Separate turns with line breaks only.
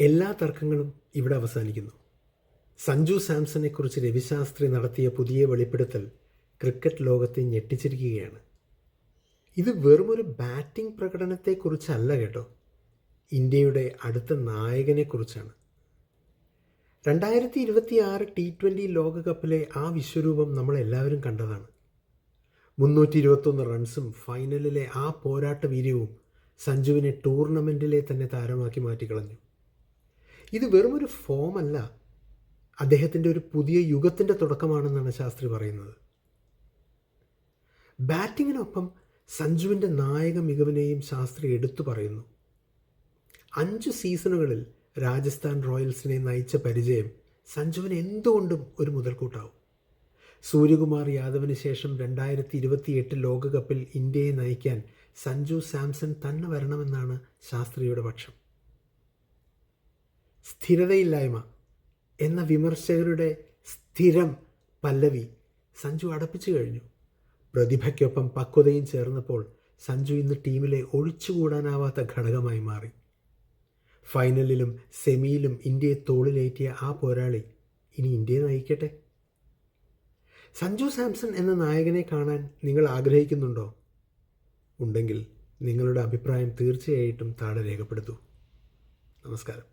എല്ലാ തർക്കങ്ങളും ഇവിടെ അവസാനിക്കുന്നു. സഞ്ജു സാംസണെക്കുറിച്ച് രവിശാസ്ത്രി നടത്തിയ പുതിയ വെളിപ്പെടുത്തൽ ക്രിക്കറ്റ് ലോകത്തെ ഞെട്ടിച്ചിരിക്കുകയാണ്. ഇത് വെറുമൊരു ബാറ്റിംഗ് പ്രകടനത്തെക്കുറിച്ചല്ല കേട്ടോ, ഇന്ത്യയുടെ അടുത്ത നായകനെക്കുറിച്ചാണ്. 2026 T20 ലോകകപ്പിലെ ആ വിശ്വരൂപം നമ്മളെല്ലാവരും കണ്ടതാണ്. 321 റൺസും ഫൈനലിലെ ആ പോരാട്ട വീര്യവും സഞ്ജുവിനെ ടൂർണമെൻറ്റിലെ തന്നെ താരമാക്കി മാറ്റിക്കളഞ്ഞു. ഇത് വെറുമൊരു ഫോമല്ല, അദ്ദേഹത്തിൻ്റെ ഒരു പുതിയ യുഗത്തിൻ്റെ തുടക്കമാണെന്നാണ് ശാസ്ത്രി പറയുന്നത്. ബാറ്റിങ്ങിനൊപ്പം സഞ്ജുവിൻ്റെ നായക മികവിനെയും ശാസ്ത്രി എടുത്തു പറയുന്നു. 5 സീസണുകളിൽ രാജസ്ഥാൻ റോയൽസിനെ നയിച്ച പരിചയം സഞ്ജുവിന് എന്തുകൊണ്ടും ഒരു മുതൽക്കൂട്ടാവും. സൂര്യകുമാർ യാദവിന് ശേഷം 2028 ലോകകപ്പിൽ ഇന്ത്യയെ നയിക്കാൻ സഞ്ജു സാംസൺ തന്നെ വരണമെന്നാണ് ശാസ്ത്രിയുടെ പക്ഷം. സ്ഥിരതയില്ലായ്മ എന്ന വിമർശകരുടെ സ്ഥിരം പല്ലവി സഞ്ജു അടപ്പിച്ചു കഴിഞ്ഞു. പ്രതിഭയ്ക്കൊപ്പം പക്വതയും ചേർന്നപ്പോൾ സഞ്ജു ഇന്ന് ടീമിലെ ഒഴിച്ചുകൂടാനാവാത്ത ഘടകമായി മാറി. ഫൈനലിലും സെമിയിലും ഇന്ത്യയെ തോളിലേറ്റിയ ആ പോരാളി ഇനി ഇന്ത്യയെ നയിക്കട്ടെ. സഞ്ജു സാംസൺ എന്ന നായകനെ കാണാൻ നിങ്ങൾ ആഗ്രഹിക്കുന്നുണ്ടോ? ഉണ്ടെങ്കിൽ നിങ്ങളുടെ അഭിപ്രായം തീർച്ചയായിട്ടും താഴെ രേഖപ്പെടുത്തൂ. നമസ്കാരം.